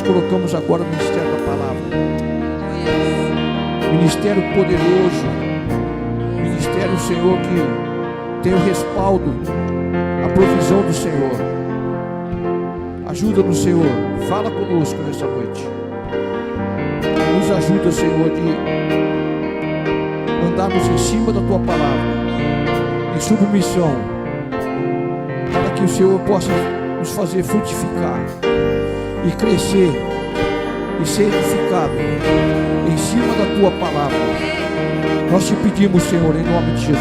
colocamos agora no ministério da palavra. Ministério poderoso. Ministério, Senhor, que tem o respaldo, a provisão do Senhor. Ajuda-nos, Senhor. Fala conosco nessa noite. Nos ajuda, Senhor, de andarmos em cima da Tua palavra, em submissão, para que o Senhor possa nos fazer frutificar e crescer e ser edificado em cima da Tua palavra. Nós te pedimos, Senhor, em nome de Jesus.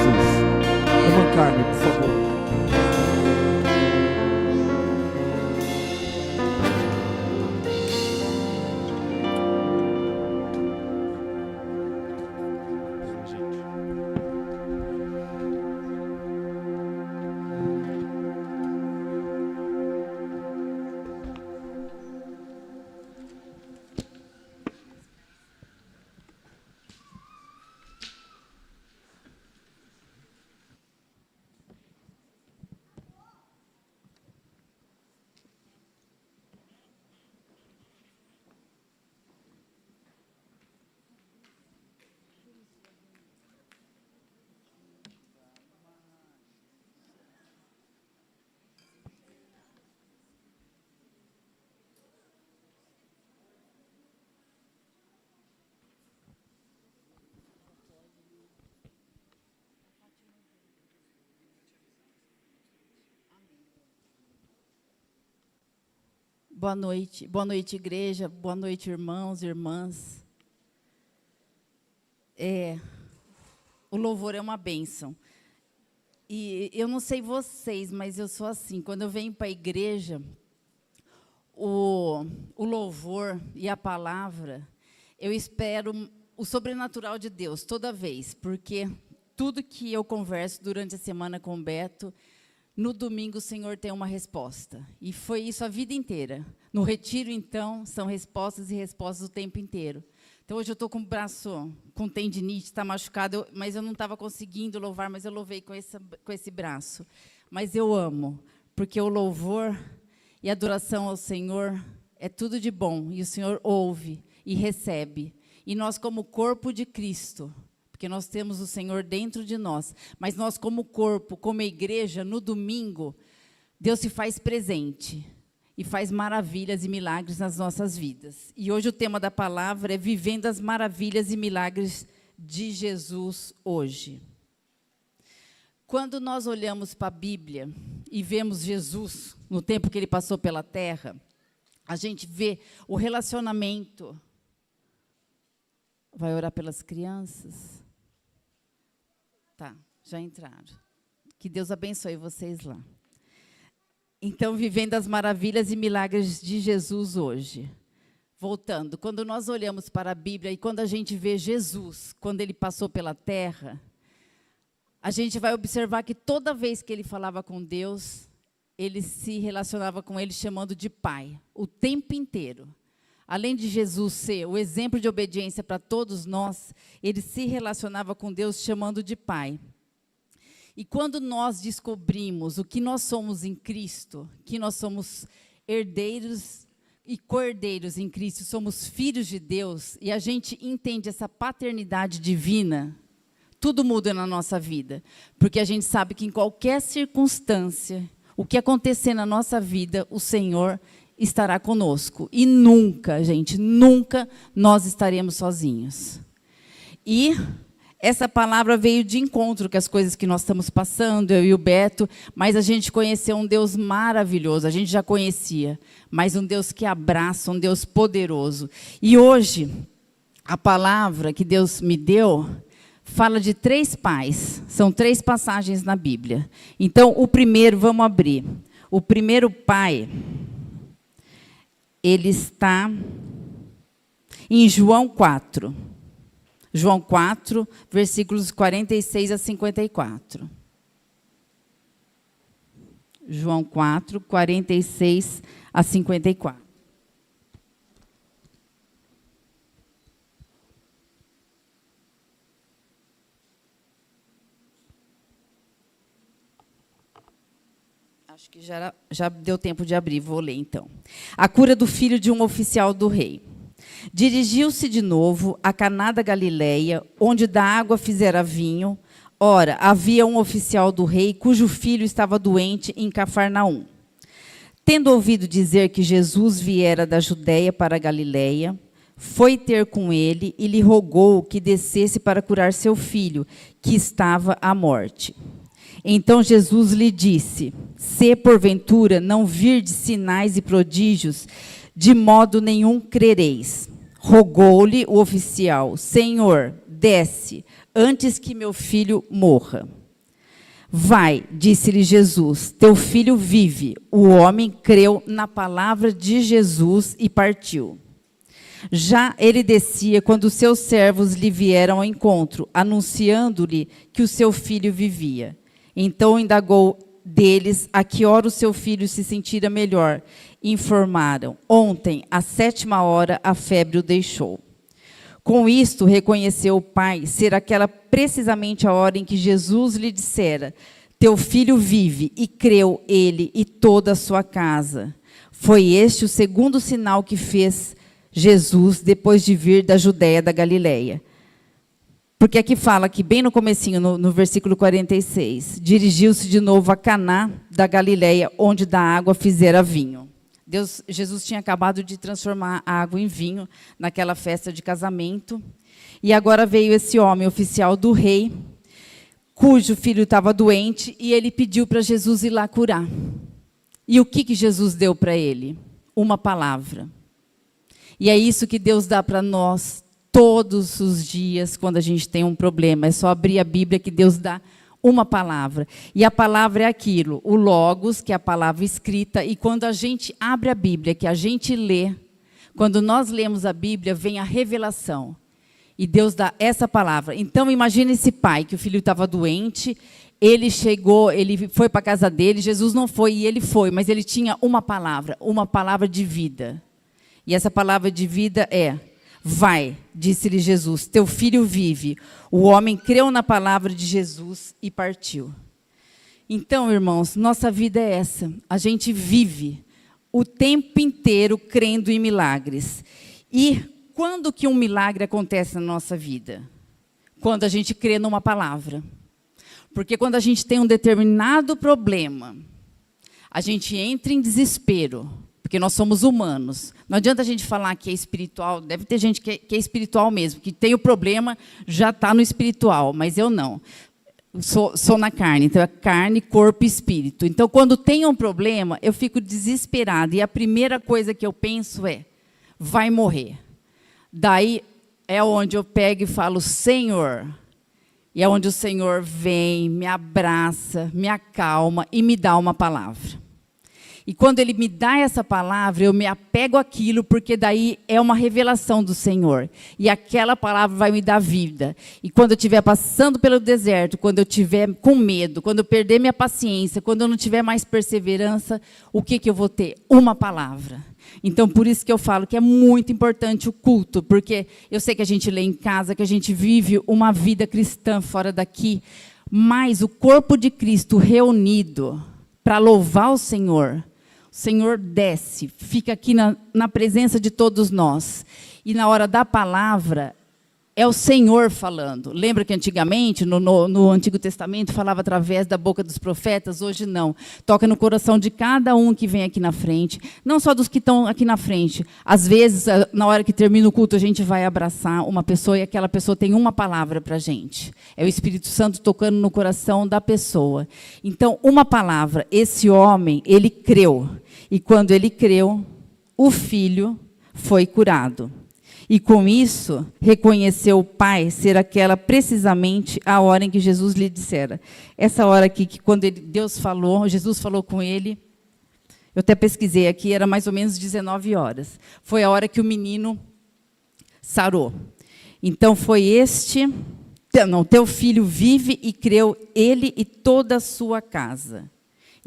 Irmã Carmen, por favor. Boa noite, igreja, boa noite, irmãos e irmãs. O louvor é uma bênção. E eu não sei vocês, mas eu sou assim, quando eu venho para a igreja, o louvor e a palavra, eu espero o sobrenatural de Deus toda vez, porque tudo que eu converso durante a semana com o Beto, no domingo o Senhor tem uma resposta. E foi isso a vida inteira. No retiro, então, são respostas e respostas o tempo inteiro. Então, hoje eu estou com o braço com tendinite, está machucado, mas eu não estava conseguindo louvar, mas eu louvei com esse braço. Mas eu amo, porque o louvor e a adoração ao Senhor é tudo de bom. E o Senhor ouve e recebe. E nós, como corpo de Cristo, porque nós temos o Senhor dentro de nós, mas nós como corpo, como igreja, no domingo, Deus se faz presente e faz maravilhas e milagres nas nossas vidas. E hoje o tema da palavra é vivendo as maravilhas e milagres de Jesus hoje. Quando nós olhamos para a Bíblia e vemos Jesus, no tempo que Ele passou pela terra, a gente vê o relacionamento. Vai orar pelas crianças? Tá, já entraram. Que Deus abençoe vocês lá. Então, vivendo as maravilhas e milagres de Jesus hoje. Voltando, quando nós olhamos para a Bíblia e quando a gente vê Jesus, quando Ele passou pela terra, a gente vai observar que toda vez que Ele falava com Deus, Ele se relacionava com Ele chamando de Pai, o tempo inteiro. Além de Jesus ser o exemplo de obediência para todos nós, Ele se relacionava com Deus chamando de Pai. E quando nós descobrimos o que nós somos em Cristo, que nós somos herdeiros e co-herdeiros em Cristo, somos filhos de Deus, e a gente entende essa paternidade divina, tudo muda na nossa vida. Porque a gente sabe que em qualquer circunstância, o que acontecer na nossa vida, o Senhor estará conosco. E nunca, gente, nunca nós estaremos sozinhos. E essa palavra veio de encontro com as coisas que nós estamos passando, eu e o Beto, mas a gente conheceu um Deus maravilhoso, a gente já conhecia, mas um Deus que abraça, um Deus poderoso. E hoje, a palavra que Deus me deu fala de 3 pais, são 3 passagens na Bíblia. Então, o primeiro, vamos abrir. O primeiro pai, ele está em João 4. João 4, versículos 46 a 54. João 4, 46 a 54. Acho que já deu tempo de abrir, vou ler então. A cura do filho de um oficial do rei. Dirigiu-se de novo a Caná da Galileia, onde da água fizera vinho. Ora, havia um oficial do rei, cujo filho estava doente em Cafarnaum. Tendo ouvido dizer que Jesus viera da Judéia para a Galileia, foi ter com ele e lhe rogou que descesse para curar seu filho, que estava à morte. Então Jesus lhe disse: se porventura não virdes sinais e prodígios, de modo nenhum crereis. Rogou-lhe o oficial: Senhor, desce, antes que meu filho morra. Vai, disse-lhe Jesus, teu filho vive. O homem creu na palavra de Jesus e partiu. Já ele descia quando seus servos lhe vieram ao encontro, anunciando-lhe que o seu filho vivia. Então indagou deles a que hora o seu filho se sentira melhor. Informaram: ontem, à 7ª, a febre o deixou. Com isto, reconheceu o pai ser aquela precisamente a hora em que Jesus lhe dissera: teu filho vive, e creu ele e toda a sua casa. Foi este o segundo sinal que fez Jesus depois de vir da Judéia da Galileia. Porque aqui fala que bem no comecinho, no versículo 46, dirigiu-se de novo a Caná da Galileia, onde da água fizera vinho. Jesus tinha acabado de transformar a água em vinho naquela festa de casamento. E agora veio esse homem, oficial do rei, cujo filho estava doente, e ele pediu para Jesus ir lá curar. E o que Jesus deu para ele? Uma palavra. E é isso que Deus dá para nós todos os dias quando a gente tem um problema. É só abrir a Bíblia que Deus dá uma palavra. E a palavra é aquilo, o Logos, que é a palavra escrita. E quando a gente abre a Bíblia, que a gente lê, quando nós lemos a Bíblia, vem a revelação. E Deus dá essa palavra. Então, imagine esse pai, que o filho estava doente, ele chegou, ele foi para a casa dele, Jesus não foi e ele foi, mas ele tinha uma palavra de vida. E essa palavra de vida é: vai, disse-lhe Jesus, teu filho vive. O homem creu na palavra de Jesus e partiu. Então, irmãos, nossa vida é essa. A gente vive o tempo inteiro crendo em milagres. E quando que um milagre acontece na nossa vida? Quando a gente crê numa palavra. Porque quando a gente tem um determinado problema, a gente entra em desespero. Porque nós somos humanos. Não adianta a gente falar que é espiritual. Deve ter gente que é espiritual mesmo, que tem o problema, já está no espiritual, mas eu não. Sou na carne, então é carne, corpo e espírito. Então, quando tem um problema, eu fico desesperada. E a primeira coisa que eu penso é: vai morrer. Daí é onde eu pego e falo: Senhor. E é onde o Senhor vem, me abraça, me acalma e me dá uma palavra. E quando Ele me dá essa palavra, eu me apego àquilo, porque daí é uma revelação do Senhor. E aquela palavra vai me dar vida. E quando eu estiver passando pelo deserto, quando eu estiver com medo, quando eu perder minha paciência, quando eu não tiver mais perseverança, o que eu vou ter? Uma palavra. Então, por isso que eu falo que é muito importante o culto, porque eu sei que a gente lê em casa, que a gente vive uma vida cristã fora daqui, mas o corpo de Cristo reunido para louvar o Senhor desce, fica aqui na presença de todos nós. E na hora da palavra, é o Senhor falando. Lembra que antigamente, no Antigo Testamento, falava através da boca dos profetas? Hoje não. Toca no coração de cada um que vem aqui na frente. Não só dos que estão aqui na frente. Às vezes, na hora que termina o culto, a gente vai abraçar uma pessoa e aquela pessoa tem uma palavra para a gente. É o Espírito Santo tocando no coração da pessoa. Então, uma palavra. Esse homem, ele creu. E quando ele creu, o filho foi curado. E com isso, reconheceu o pai ser aquela precisamente a hora em que Jesus lhe dissera. Essa hora aqui, que quando Deus falou, Jesus falou com ele, eu até pesquisei aqui, era mais ou menos 19 horas. Foi a hora que o menino sarou. Então, foi teu filho vive e creu ele e toda a sua casa.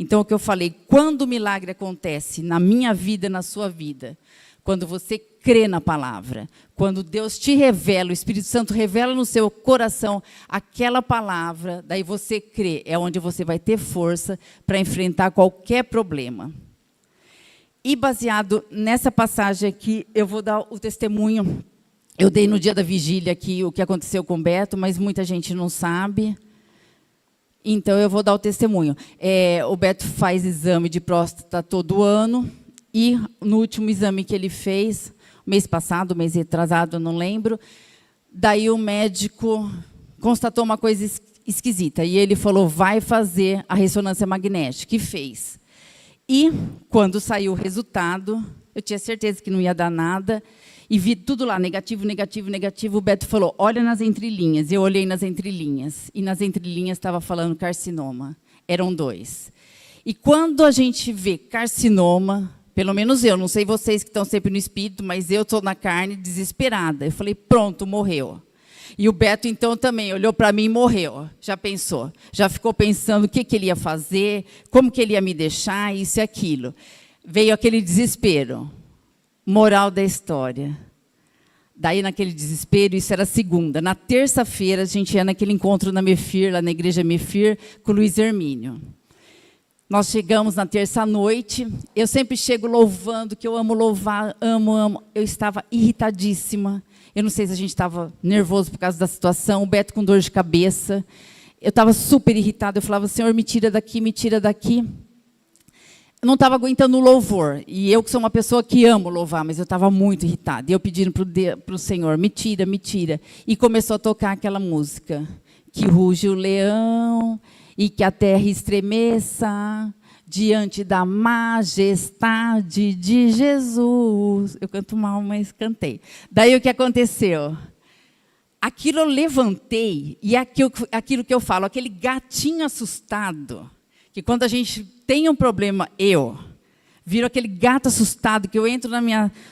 Então, o que eu falei, quando o milagre acontece na minha vida, na sua vida, quando você crê na palavra, quando Deus te revela, o Espírito Santo revela no seu coração aquela palavra, daí você crê, é onde você vai ter força para enfrentar qualquer problema. E baseado nessa passagem aqui, eu vou dar o testemunho. Eu dei no dia da vigília aqui o que aconteceu com o Beto, mas muita gente não sabe. Então, eu vou dar o testemunho. O Beto faz exame de próstata todo ano, e no último exame que ele fez, mês passado, mês retrasado, não lembro, daí o médico constatou uma coisa esquisita, e ele falou, vai fazer a ressonância magnética, e fez. E, quando saiu o resultado, eu tinha certeza que não ia dar nada, e vi tudo lá, negativo, negativo, negativo. O Beto falou, olha nas entrelinhas. Eu olhei nas entrelinhas, e nas entrelinhas estava falando carcinoma. Eram 2. E quando a gente vê carcinoma, pelo menos eu, não sei vocês que estão sempre no espírito, mas eu estou na carne, desesperada. Eu falei, pronto, morreu. E o Beto, então, também olhou para mim e morreu. Já pensou? Já ficou pensando o que ele ia fazer, como que ele ia me deixar, isso e aquilo. Veio aquele desespero. Moral da história. Daí, naquele desespero, isso era segunda. Na terça-feira, a gente ia naquele encontro na Mefir, lá na igreja Mefir, com o Luiz Hermínio. Nós chegamos na terça-noite. Eu sempre chego louvando, que eu amo louvar, amo. Eu estava irritadíssima. Eu não sei se a gente estava nervoso por causa da situação. O Beto com dor de cabeça. Eu estava super irritada. Eu falava, Senhor, me tira daqui, me tira daqui. Eu não estava aguentando o louvor. E eu, que sou uma pessoa que amo louvar, mas eu estava muito irritada. E eu pedindo para o Senhor, me tira, me tira. E começou a tocar aquela música. Que ruge o leão e que a terra estremeça diante da majestade de Jesus. Eu canto mal, mas cantei. Daí o que aconteceu? Aquilo eu levantei, e aquilo que eu falo, aquele gatinho assustado, que quando a gente tem um problema, viro aquele gato assustado, que eu entro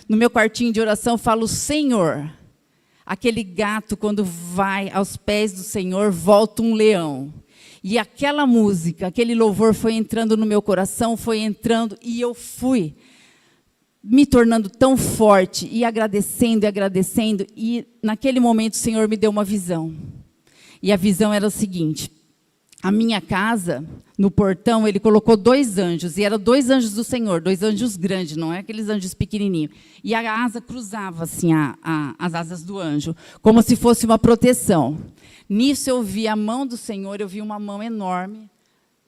no meu quartinho de oração e falo, Senhor, aquele gato, quando vai aos pés do Senhor, volta um leão. E aquela música, aquele louvor foi entrando no meu coração, foi entrando, e eu fui me tornando tão forte, e agradecendo, e naquele momento o Senhor me deu uma visão. E a visão era o seguinte, a minha casa, no portão, ele colocou 2 anjos, e eram 2 anjos do Senhor, 2 anjos grandes, não é aqueles anjos pequenininhos. E a asa cruzava, assim, as asas do anjo, como se fosse uma proteção. Nisso eu vi a mão do Senhor, eu vi uma mão enorme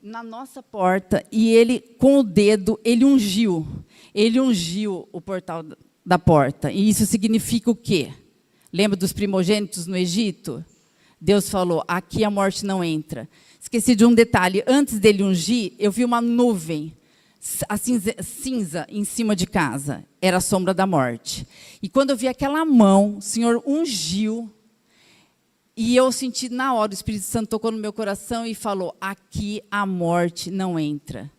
na nossa porta, e ele, com o dedo, ele ungiu o portal da porta. E isso significa o quê? Lembra dos primogênitos no Egito? Deus falou, aqui a morte não entra. Esqueci de um detalhe, antes dele ungir, eu vi uma nuvem cinza em cima de casa, era a sombra da morte. E quando eu vi aquela mão, o Senhor ungiu, e eu senti na hora, o Espírito Santo tocou no meu coração e falou, aqui a morte não entra.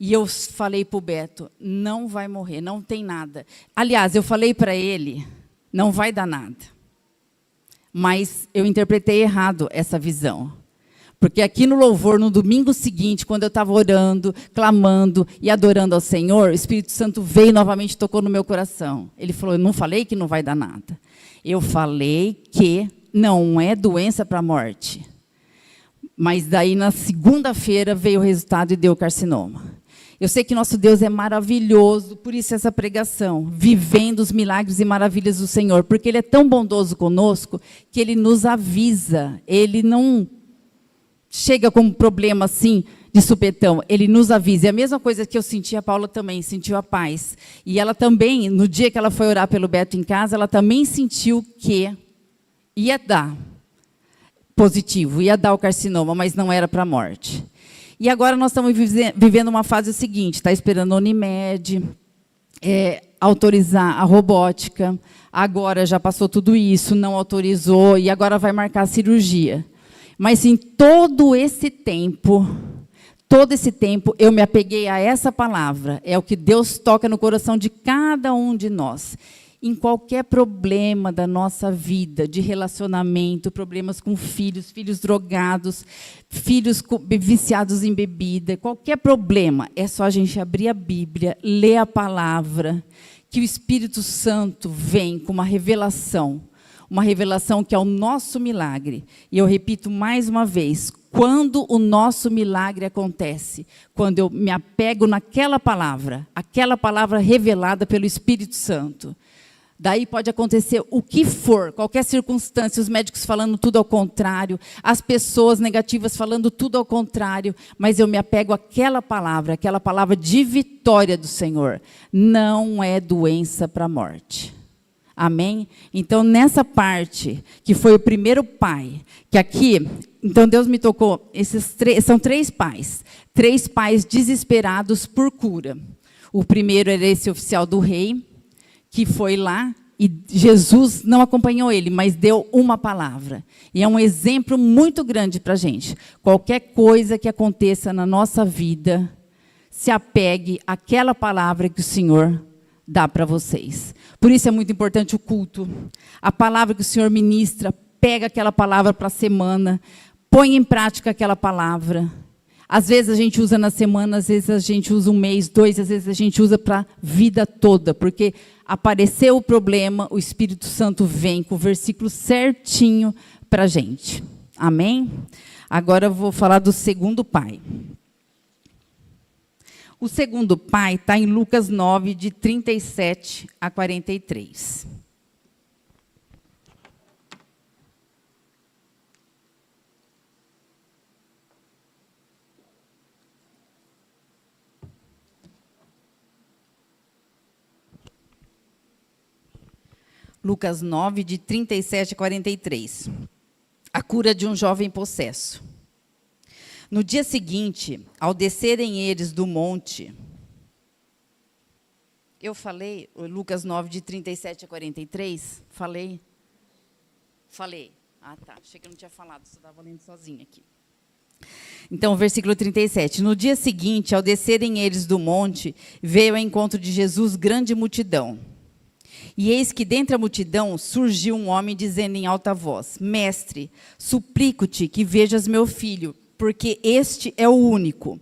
E eu falei para o Beto, não vai morrer, não tem nada. Aliás, eu falei para ele, não vai dar nada. Mas eu interpretei errado essa visão. Porque aqui no louvor, no domingo seguinte, quando eu estava orando, clamando e adorando ao Senhor, o Espírito Santo veio e novamente tocou no meu coração. Ele falou, eu não falei que não vai dar nada. Eu falei que não é doença para a morte. Mas daí, na segunda-feira, veio o resultado e deu carcinoma. Eu sei que nosso Deus é maravilhoso, por isso essa pregação, vivendo os milagres e maravilhas do Senhor, porque Ele é tão bondoso conosco, que Ele nos avisa, Ele não chega com um problema assim, de supetão, Ele nos avisa. É a mesma coisa que eu senti, a Paula também sentiu a paz. E ela também, no dia que ela foi orar pelo Beto em casa, ela também sentiu que ia dar positivo, ia dar o carcinoma, mas não era para a morte. E agora nós estamos vivendo uma fase seguinte, está esperando a Unimed, autorizar a robótica, agora já passou tudo isso, não autorizou, e agora vai marcar a cirurgia. Mas em todo esse tempo, eu me apeguei a essa palavra, é o que Deus toca no coração de cada um de nós. em qualquer problema da nossa vida, de relacionamento, problemas com filhos, filhos drogados, filhos viciados em bebida, qualquer problema, é só a gente abrir a Bíblia, ler a palavra, que o Espírito Santo vem com uma revelação que é o nosso milagre. E eu repito mais uma vez, quando o nosso milagre acontece, quando eu me apego naquela palavra revelada pelo Espírito Santo, daí pode acontecer o que for, qualquer circunstância, os médicos falando tudo ao contrário, as pessoas negativas falando tudo ao contrário, mas eu me apego àquela palavra de vitória do Senhor. Não é doença para a morte. Amém? Então, nessa parte, que foi o primeiro pai, que aqui, então Deus me tocou, são 3 pais desesperados por cura. O primeiro era esse oficial do rei, que foi lá, e Jesus não acompanhou ele, mas deu uma palavra. E é um exemplo muito grande para a gente. Qualquer coisa que aconteça na nossa vida, se apegue àquela palavra que o Senhor dá para vocês. Por isso é muito importante o culto. A palavra que o Senhor ministra, pega aquela palavra para a semana, põe em prática aquela palavra. Às vezes a gente usa na semana, às vezes a gente usa 1 mês, 2, às vezes a gente usa para a vida toda, porque apareceu o problema, o Espírito Santo vem com o versículo certinho para a gente. Amém? Agora eu vou falar do segundo pai. O segundo pai está em Lucas 9, de 37 a 43. Lucas 9, de 37 a 43. A cura de um jovem possesso. No dia seguinte, ao descerem eles do monte, eu falei, Lucas 9, de 37 a 43, falei? Falei. Ah, tá, achei que eu não tinha falado, só estava lendo sozinha aqui. Então, versículo 37. No dia seguinte, ao descerem eles do monte, veio ao encontro de Jesus grande multidão. E eis que dentre a multidão surgiu um homem dizendo em alta voz: Mestre, suplico-te que vejas meu filho, porque este é o único.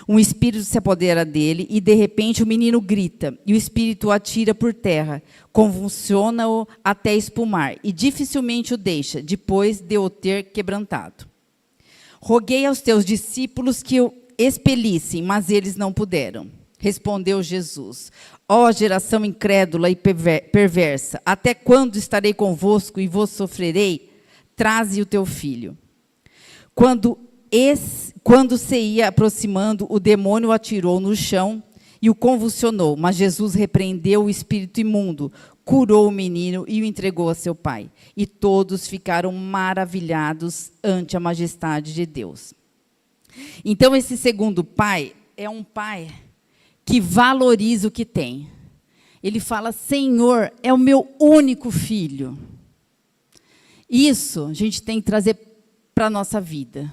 Um espírito se apodera dele e, de repente, o menino grita, e o espírito o atira por terra, convulsiona-o até espumar, e dificilmente o deixa, depois de o ter quebrantado. Roguei aos teus discípulos que o expelissem, mas eles não puderam. Respondeu Jesus: Ó geração incrédula e perversa, até quando estarei convosco e vos sofrerei? Traze o teu filho. Quando se ia aproximando, o demônio o atirou no chão e o convulsionou. Mas Jesus repreendeu o espírito imundo, curou o menino e o entregou a seu pai. E todos ficaram maravilhados ante a majestade de Deus. Então, esse segundo pai é um pai que valoriza o que tem. Ele fala: Senhor, é o meu único filho. Isso a gente tem que trazer para a nossa vida.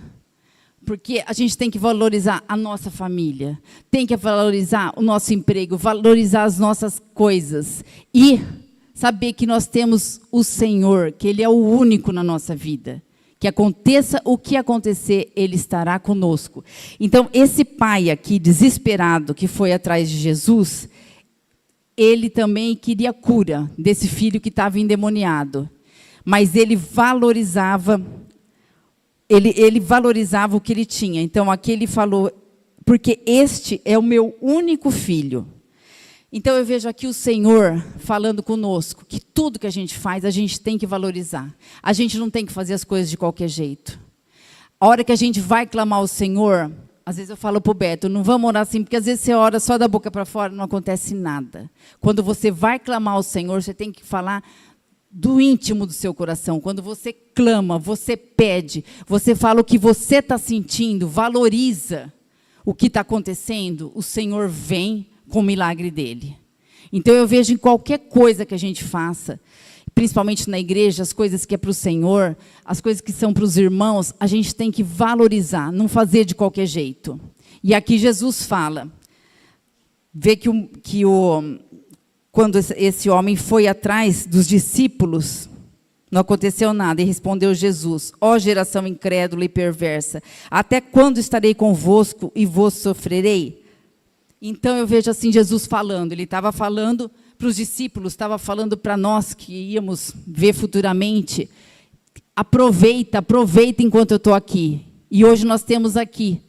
Porque a gente tem que valorizar a nossa família, tem que valorizar o nosso emprego, valorizar as nossas coisas. E saber que nós temos o Senhor, que Ele é o único na nossa vida. Que aconteça o que acontecer, Ele estará conosco. Então, esse pai aqui, desesperado, que foi atrás de Jesus, ele também queria cura desse filho que estava endemoniado. Mas ele valorizava o que ele tinha. Então, aqui ele falou, porque este é o meu único filho. Então, eu vejo aqui o Senhor falando conosco, que tudo que a gente faz, a gente tem que valorizar. A gente não tem que fazer as coisas de qualquer jeito. A hora que a gente vai clamar ao Senhor, às vezes eu falo para o Beto, não vamos orar assim, porque às vezes você ora só da boca para fora, não acontece nada. Quando você vai clamar ao Senhor, você tem que falar do íntimo do seu coração. Quando você clama, você pede, você fala o que você está sentindo, valoriza o que está acontecendo, o Senhor vem com o milagre dele. Então, eu vejo em qualquer coisa que a gente faça, principalmente na igreja, as coisas que é para o Senhor, as coisas que são para os irmãos, a gente tem que valorizar, não fazer de qualquer jeito. E aqui Jesus fala, vê quando esse homem foi atrás dos discípulos, não aconteceu nada. E respondeu Jesus: ó geração incrédula e perversa, até quando estarei convosco e vos sofrerei? Então eu vejo assim Jesus falando. Ele estava falando para os discípulos, estava falando para nós que íamos ver futuramente. Aproveita enquanto eu estou aqui. E hoje nós temos aqui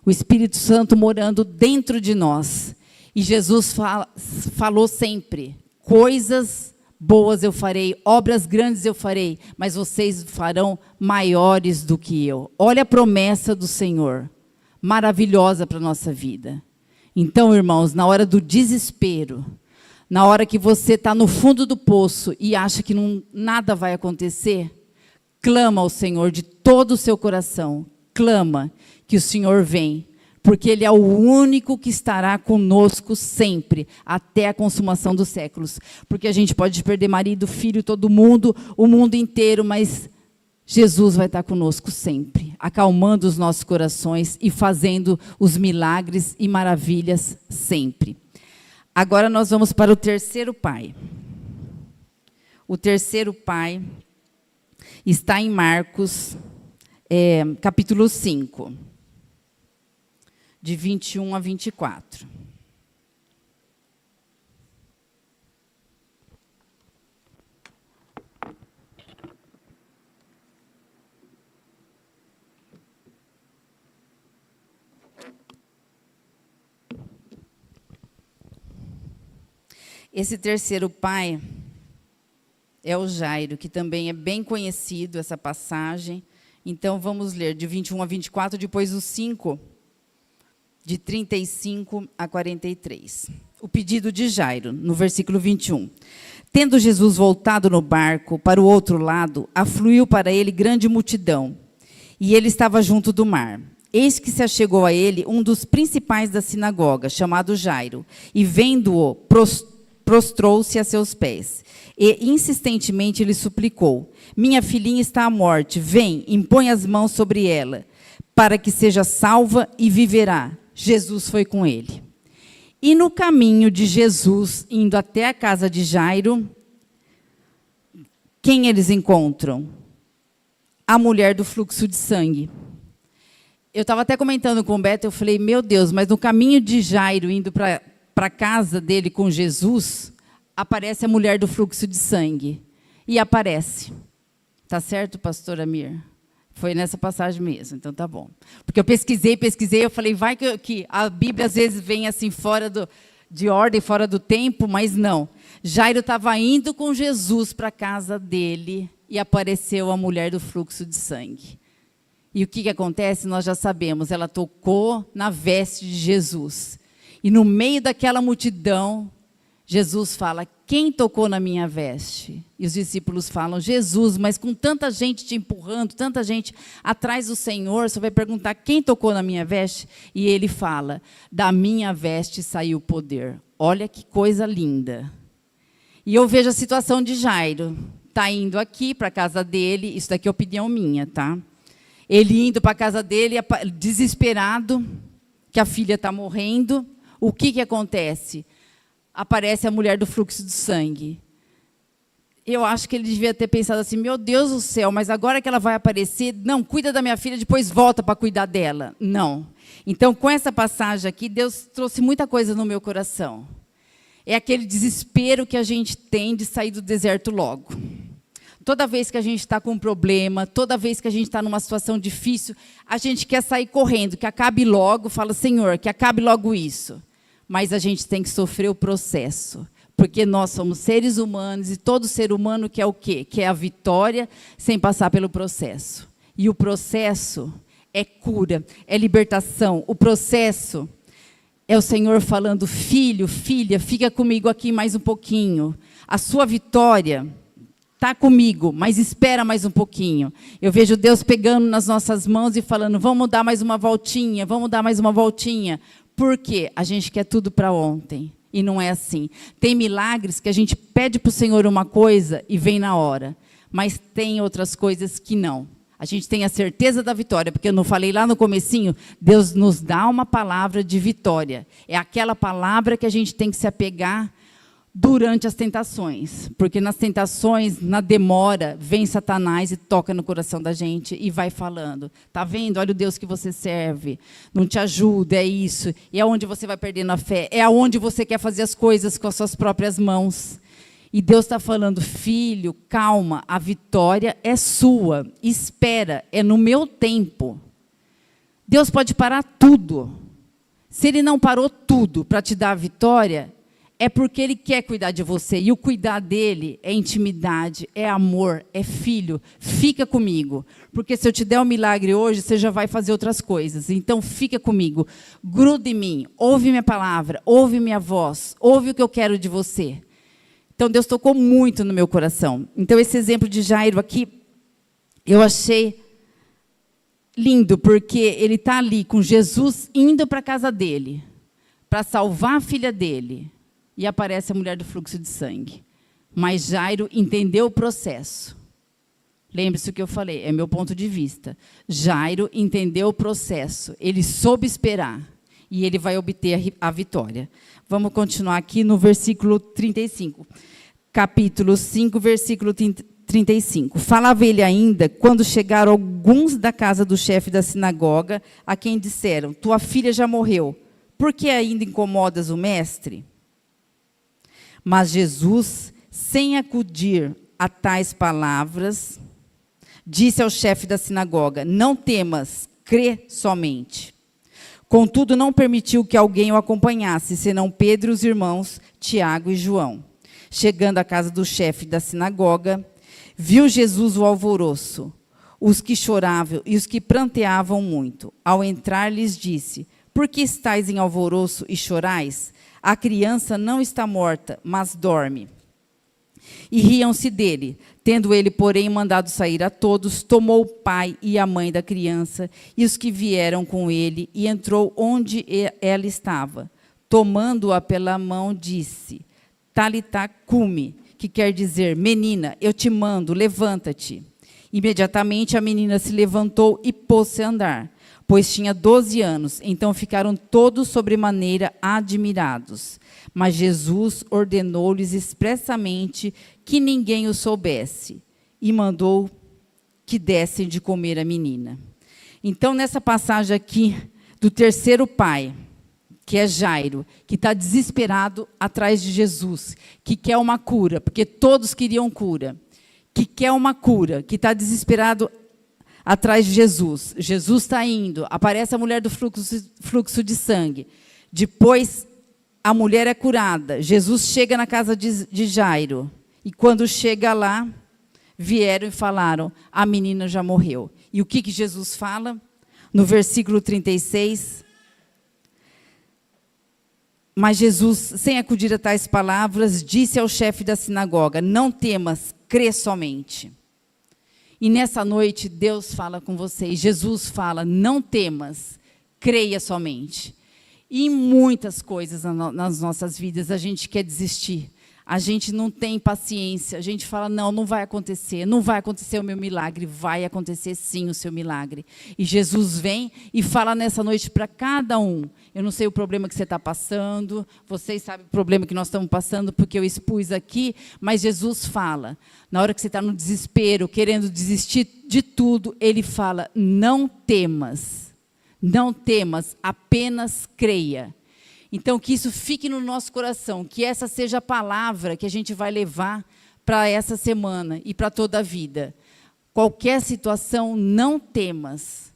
o Espírito Santo morando dentro de nós. E Jesus falou sempre: coisas boas eu farei, obras grandes eu farei, mas vocês farão maiores do que eu. Olha a promessa do Senhor, maravilhosa para a nossa vida. Então, irmãos, na hora do desespero, na hora que você está no fundo do poço e acha que nada vai acontecer, clama ao Senhor de todo o seu coração, clama que o Senhor vem, porque Ele é o único que estará conosco sempre, até a consumação dos séculos. Porque a gente pode perder marido, filho, todo mundo, o mundo inteiro, mas Jesus vai estar conosco sempre, acalmando os nossos corações e fazendo os milagres e maravilhas sempre. Agora nós vamos para o terceiro pai. O terceiro pai está em Marcos, capítulo 5. De 21 a 24. Esse terceiro pai é o Jairo, que também é bem conhecido, essa passagem. Então, vamos ler de 21 a 24, depois os 5, de 35 a 43. O pedido de Jairo, no versículo 21. Tendo Jesus voltado no barco para o outro lado, afluiu para ele grande multidão, e ele estava junto do mar. Eis que se achegou a ele um dos principais da sinagoga, chamado Jairo, e vendo-o, prostrou-se a seus pés, e insistentemente lhe suplicou: minha filhinha está à morte, vem, impõe as mãos sobre ela, para que seja salva e viverá. Jesus foi com ele. E no caminho de Jesus, indo até a casa de Jairo, quem eles encontram? A mulher do fluxo de sangue. Eu estava até comentando com o Beto, eu falei, meu Deus, mas no caminho de Jairo, indo para a casa dele com Jesus, aparece a mulher do fluxo de sangue. E aparece. Tá certo, pastor Amir? Foi nessa passagem mesmo, então tá bom. Porque eu pesquisei, eu falei, vai que a Bíblia às vezes vem assim fora de ordem, fora do tempo, mas não. Jairo estava indo com Jesus para a casa dele e apareceu a mulher do fluxo de sangue. E o que acontece? Nós já sabemos, ela tocou na veste de Jesus. E no meio daquela multidão, Jesus fala, quem tocou na minha veste? E os discípulos falam, Jesus, mas com tanta gente te empurrando, tanta gente atrás do Senhor, você vai perguntar, quem tocou na minha veste? E ele fala, da minha veste saiu o poder. Olha que coisa linda. E eu vejo a situação de Jairo. Está indo aqui para a casa dele, isso daqui é opinião minha, tá? Ele indo para a casa dele, desesperado, que a filha está morrendo. O que acontece? Aparece a mulher do fluxo de sangue. Eu acho que ele devia ter pensado assim, meu Deus do céu, mas agora que ela vai aparecer, não, cuida da minha filha, depois volta para cuidar dela. Não. Então, com essa passagem aqui, Deus trouxe muita coisa no meu coração. É aquele desespero que a gente tem de sair do deserto logo. Toda vez que a gente está com um problema, toda vez que a gente está numa situação difícil, a gente quer sair correndo, que acabe logo, fala, Senhor, que acabe logo isso. Mas a gente tem que sofrer o processo, porque nós somos seres humanos e todo ser humano quer o quê? Quer a vitória sem passar pelo processo. E o processo é cura, é libertação. O processo é o Senhor falando, filho, filha, fica comigo aqui mais um pouquinho. A sua vitória está comigo, mas espera mais um pouquinho. Eu vejo Deus pegando nas nossas mãos e falando, vamos dar mais uma voltinha, vamos dar mais uma voltinha. Por quê? A gente quer tudo para ontem. E não é assim. Tem milagres que a gente pede para o Senhor uma coisa e vem na hora. Mas tem outras coisas que não. A gente tem a certeza da vitória, porque eu não falei lá no comecinho, Deus nos dá uma palavra de vitória. É aquela palavra que a gente tem que se apegar durante as tentações, porque nas tentações, na demora, vem Satanás e toca no coração da gente e vai falando. Tá vendo? Olha o Deus que você serve, não te ajuda, é isso. E é onde você vai perdendo a fé, é aonde você quer fazer as coisas com as suas próprias mãos. E Deus está falando, filho, calma, a vitória é sua, espera, é no meu tempo. Deus pode parar tudo. Se Ele não parou tudo para te dar a vitória, é porque Ele quer cuidar de você. E o cuidar dEle é intimidade, é amor, é filho. Fica comigo. Porque se eu te der um milagre hoje, você já vai fazer outras coisas. Então, fica comigo. Gruda em mim. Ouve minha palavra. Ouve minha voz. Ouve o que eu quero de você. Então, Deus tocou muito no meu coração. Então, esse exemplo de Jairo aqui, eu achei lindo. Porque ele está ali com Jesus indo para a casa dele. Para salvar a filha dele. E aparece a mulher do fluxo de sangue. Mas Jairo entendeu o processo. Lembre-se o que eu falei, é meu ponto de vista. Jairo entendeu o processo, ele soube esperar. E ele vai obter a vitória. Vamos continuar aqui no versículo 35. Capítulo 5, versículo 35. Falava ele ainda, quando chegaram alguns da casa do chefe da sinagoga, a quem disseram, tua filha já morreu, por que ainda incomodas o mestre? Mas Jesus, sem acudir a tais palavras, disse ao chefe da sinagoga, não temas, crê somente. Contudo, não permitiu que alguém o acompanhasse, senão Pedro e os irmãos, Tiago e João. Chegando à casa do chefe da sinagoga, viu Jesus o alvoroço, os que choravam e os que pranteavam muito. Ao entrar, lhes disse, por que estáis em alvoroço e chorais? A criança não está morta, mas dorme. E riam-se dele. Tendo ele, porém, mandado sair a todos, tomou o pai e a mãe da criança e os que vieram com ele, e entrou onde ela estava. Tomando-a pela mão, disse, Talitá cumi, que quer dizer, menina, eu te mando, levanta-te. Imediatamente a menina se levantou e pôs-se a andar, pois tinha 12 anos. Então ficaram todos sobremaneira admirados. Mas Jesus ordenou-lhes expressamente que ninguém o soubesse, e mandou que dessem de comer a menina. Então, nessa passagem aqui, do terceiro pai, que é Jairo, que está desesperado atrás de Jesus, que quer uma cura, porque todos queriam cura, que quer uma cura, que está desesperado atrás de Jesus. Jesus está indo, aparece a mulher do fluxo de sangue. Depois, a mulher é curada. Jesus chega na casa de Jairo. E quando chega lá, vieram e falaram, a menina já morreu. E o que Jesus fala? No versículo 36. Mas Jesus, sem acudir a tais palavras, disse ao chefe da sinagoga, não temas, crê somente. E nessa noite, Deus fala com vocês, Jesus fala, não temas, creia somente. E em muitas coisas nas nossas vidas, a gente quer desistir. A gente não tem paciência, a gente fala, não vai acontecer, não vai acontecer o meu milagre, vai acontecer sim o seu milagre. E Jesus vem e fala nessa noite para cada um, eu não sei o problema que você está passando, vocês sabem o problema que nós estamos passando, porque eu expus aqui, mas Jesus fala, na hora que você está no desespero, querendo desistir de tudo, Ele fala, não temas, apenas creia. Então, que isso fique no nosso coração, que essa seja a palavra que a gente vai levar para essa semana e para toda a vida. Qualquer situação, não temas,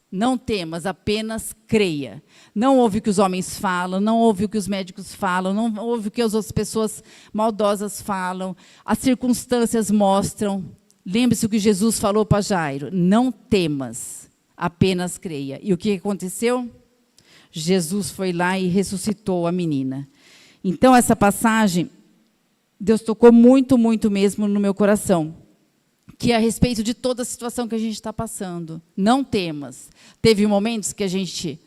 apenas creia. Não ouve o que os homens falam, não ouve o que os médicos falam, não ouve o que as outras pessoas maldosas falam. As circunstâncias mostram. Lembre-se o que Jesus falou para Jairo, não temas, apenas creia. E o que aconteceu? Jesus foi lá e ressuscitou a menina. Então, essa passagem, Deus tocou muito, muito mesmo no meu coração, que é a respeito de toda a situação que a gente está passando. Não temas. Teve momentos que a gente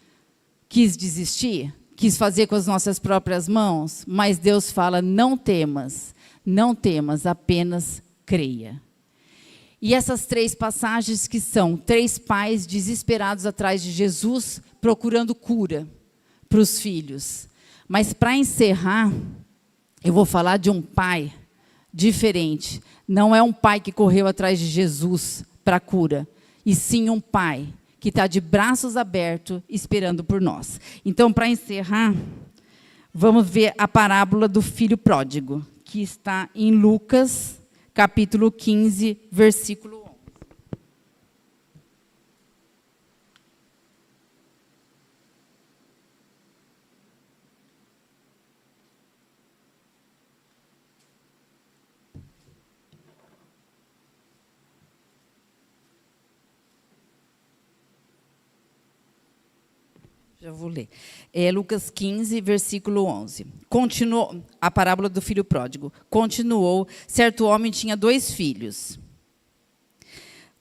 quis desistir, quis fazer com as nossas próprias mãos, mas Deus fala, não temas, apenas creia. E essas três passagens que são 3 pais desesperados atrás de Jesus, procurando cura para os filhos. Mas para encerrar, eu vou falar de um pai diferente. Não é um pai que correu atrás de Jesus para a cura, e sim um pai que está de braços abertos esperando por nós. Então, para encerrar, vamos ver a parábola do filho pródigo, que está em Lucas, capítulo 15, versículo 11. Já vou ler. Lucas 15, versículo 11. Continuou, a parábola do filho pródigo. Continuou, certo homem tinha 2 filhos.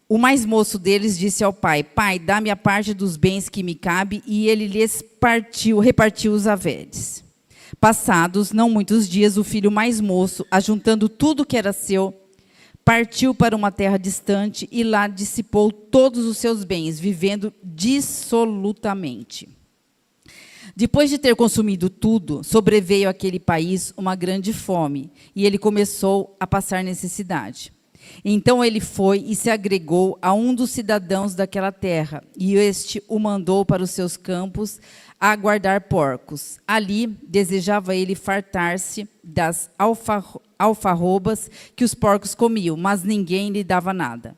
O mais moço deles disse ao pai, pai, dá-me a parte dos bens que me cabe, e ele lhes repartiu os haveres. Passados não muitos dias, o filho mais moço, ajuntando tudo que era seu, partiu para uma terra distante e lá dissipou todos os seus bens, vivendo dissolutamente. Depois de ter consumido tudo, sobreveio àquele país uma grande fome, e ele começou a passar necessidade. Então ele foi e se agregou a um dos cidadãos daquela terra, e este o mandou para os seus campos a guardar porcos. Ali desejava ele fartar-se das alfarrobas que os porcos comiam, mas ninguém lhe dava nada.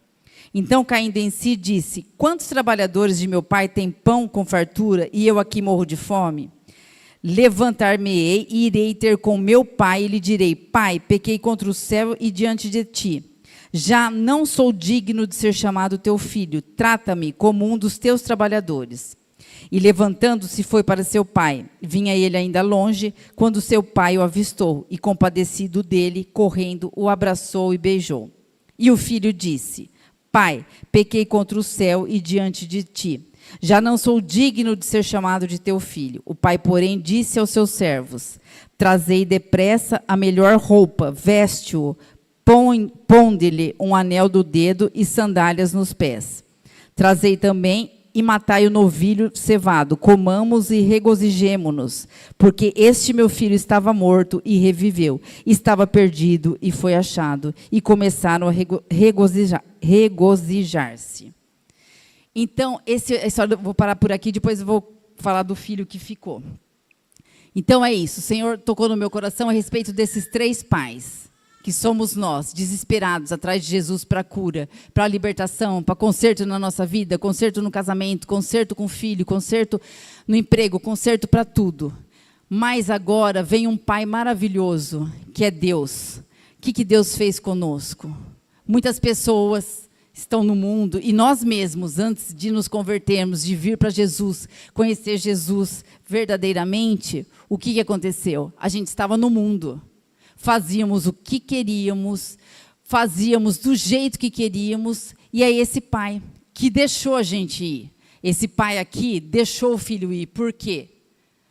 Então, caindo em si, disse, quantos trabalhadores de meu pai têm pão com fartura, e eu aqui morro de fome? Levantar-me-ei e irei ter com meu pai, e lhe direi, pai, pequei contra o céu e diante de ti. Já não sou digno de ser chamado teu filho, trata-me como um dos teus trabalhadores. E levantando-se foi para seu pai. Vinha ele ainda longe, quando seu pai o avistou, e compadecido dele, correndo, o abraçou e beijou. E o filho disse, pai, pequei contra o céu e diante de ti. Já não sou digno de ser chamado de teu filho. O pai, porém, disse aos seus servos, trazei depressa a melhor roupa, veste-o, ponde-lhe um anel do dedo e sandálias nos pés. Trazei também e matai o novilho cevado, comamos e regozijemo-nos, porque este meu filho estava morto e reviveu, estava perdido e foi achado, e começaram a regozijar-se. Então, essa história, eu vou parar por aqui, depois eu vou falar do filho que ficou. Então é isso, o Senhor tocou no meu coração a respeito desses 3 pais, que somos nós, desesperados, atrás de Jesus para a cura, para a libertação, para conserto na nossa vida, conserto no casamento, conserto com o filho, conserto no emprego, conserto para tudo. Mas agora vem um pai maravilhoso, que é Deus. O que Deus fez conosco? Muitas pessoas estão no mundo, e nós mesmos, antes de nos convertermos, de vir para Jesus, conhecer Jesus verdadeiramente, o que aconteceu? A gente estava no mundo. Fazíamos o que queríamos, fazíamos do jeito que queríamos, e é esse pai que deixou a gente ir. Esse pai aqui deixou o filho ir. Por quê?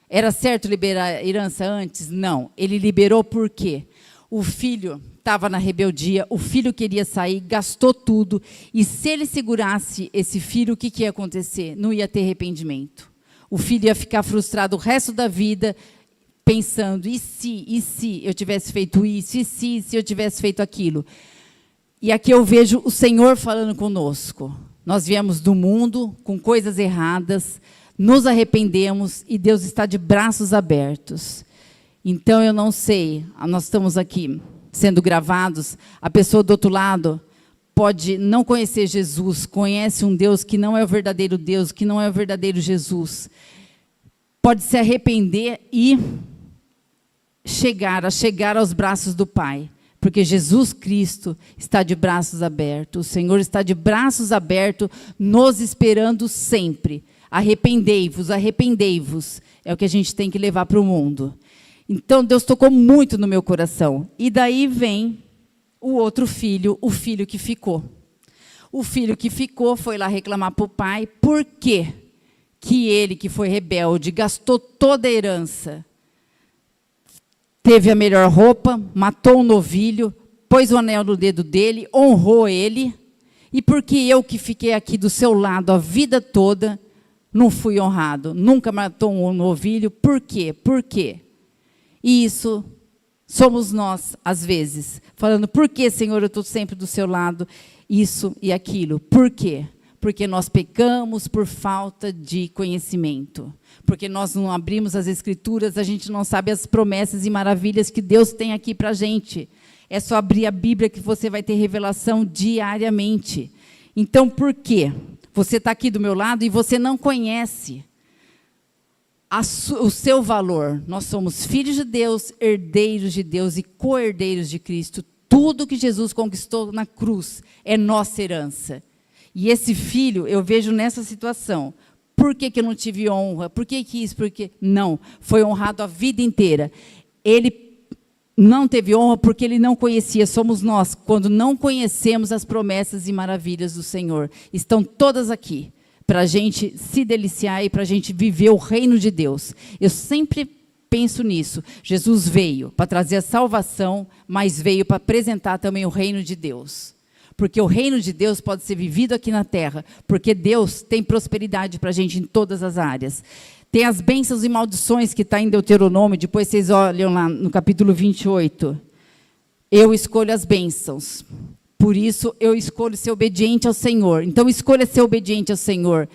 Era certo liberar a herança antes? Não. Ele liberou por quê? O filho estava na rebeldia, o filho queria sair, gastou tudo, e se ele segurasse esse filho, o que ia acontecer? Não ia ter arrependimento. O filho ia ficar frustrado o resto da vida, pensando, e se eu tivesse feito isso, e se eu tivesse feito aquilo. E aqui eu vejo o Senhor falando conosco. Nós viemos do mundo com coisas erradas, nos arrependemos, e Deus está de braços abertos. Então, eu não sei, nós estamos aqui sendo gravados, a pessoa do outro lado pode não conhecer Jesus, conhece um Deus que não é o verdadeiro Deus, que não é o verdadeiro Jesus. Pode se arrepender e chegar aos braços do Pai, porque Jesus Cristo está de braços abertos, o Senhor está de braços abertos, nos esperando sempre. Arrependei-vos, arrependei-vos, é o que a gente tem que levar para o mundo. Então, Deus tocou muito no meu coração. E daí vem o outro filho, o filho que ficou. O filho que ficou foi lá reclamar para o pai, por quê? Que ele, que foi rebelde, gastou toda a herança, teve a melhor roupa, matou um novilho, pôs o anel no dedo dele, honrou ele, e porque eu que fiquei aqui do seu lado a vida toda, não fui honrado, nunca matou um novilho, por quê? Por quê? E isso somos nós, às vezes, falando, por que, Senhor, eu estou sempre do seu lado, isso e aquilo. Por quê? Porque nós pecamos por falta de conhecimento. Porque nós não abrimos as Escrituras, a gente não sabe as promessas e maravilhas que Deus tem aqui para a gente. É só abrir a Bíblia que você vai ter revelação diariamente. Então, por quê? Você está aqui do meu lado e você não conhece o seu valor. Nós somos filhos de Deus, herdeiros de Deus e co-herdeiros de Cristo. Tudo que Jesus conquistou na cruz é nossa herança. E esse filho, eu vejo nessa situação. Por que eu não tive honra? Por que isso? Por que? Não, foi honrado a vida inteira. Ele não teve honra porque ele não conhecia. Somos nós, quando não conhecemos as promessas e maravilhas do Senhor. Estão todas aqui, para a gente se deliciar e para a gente viver o reino de Deus. Eu sempre penso nisso. Jesus veio para trazer a salvação, mas veio para apresentar também o reino de Deus. Porque o reino de Deus pode ser vivido aqui na terra, porque Deus tem prosperidade para a gente em todas as áreas. Tem as bênçãos e maldições que está em Deuteronômio, depois vocês olham lá no capítulo 28. Eu escolho as bênçãos, por isso eu escolho ser obediente ao Senhor. Então escolha ser obediente ao Senhor,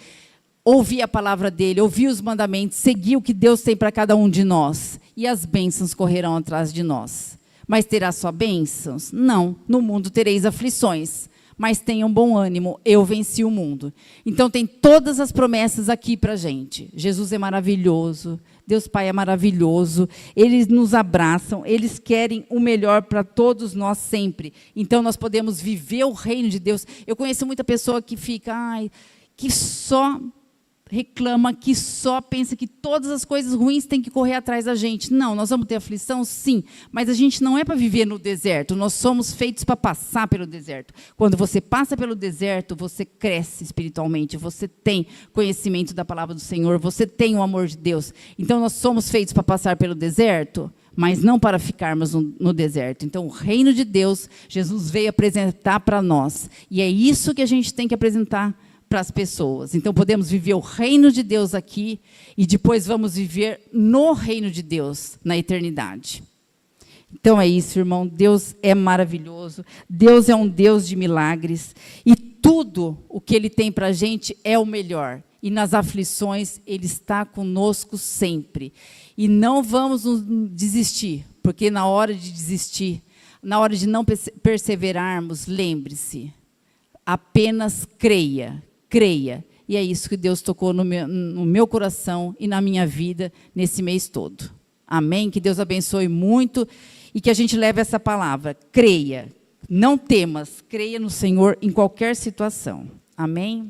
ouvir a palavra dEle, ouvir os mandamentos, seguir o que Deus tem para cada um de nós, e as bênçãos correrão atrás de nós. Mas terá só bênçãos? Não, no mundo tereis aflições, mas tenham bom ânimo, eu venci o mundo. Então tem todas as promessas aqui para a gente. Jesus é maravilhoso, Deus Pai é maravilhoso, eles nos abraçam, eles querem o melhor para todos nós sempre. Então nós podemos viver o reino de Deus. Eu conheço muita pessoa que fica, que só reclama, que só pensa que todas as coisas ruins têm que correr atrás da gente. Não, nós vamos ter aflição, sim, mas a gente não é para viver no deserto, nós somos feitos para passar pelo deserto. Quando você passa pelo deserto, você cresce espiritualmente, você tem conhecimento da palavra do Senhor, você tem o amor de Deus. Então, nós somos feitos para passar pelo deserto, mas não para ficarmos no deserto. Então, o reino de Deus, Jesus veio apresentar para nós, e é isso que a gente tem que apresentar para as pessoas. Então, podemos viver o reino de Deus aqui e depois vamos viver no reino de Deus, na eternidade. Então, é isso, irmão. Deus é maravilhoso. Deus é um Deus de milagres. E tudo o que Ele tem para a gente é o melhor. E nas aflições, Ele está conosco sempre. E não vamos desistir, porque na hora de desistir, na hora de não perseverarmos, lembre-se, apenas creia. Creia. E é isso que Deus tocou no meu coração e na minha vida nesse mês todo. Amém? Que Deus abençoe muito e que a gente leve essa palavra. Creia. Não temas. Creia no Senhor em qualquer situação. Amém?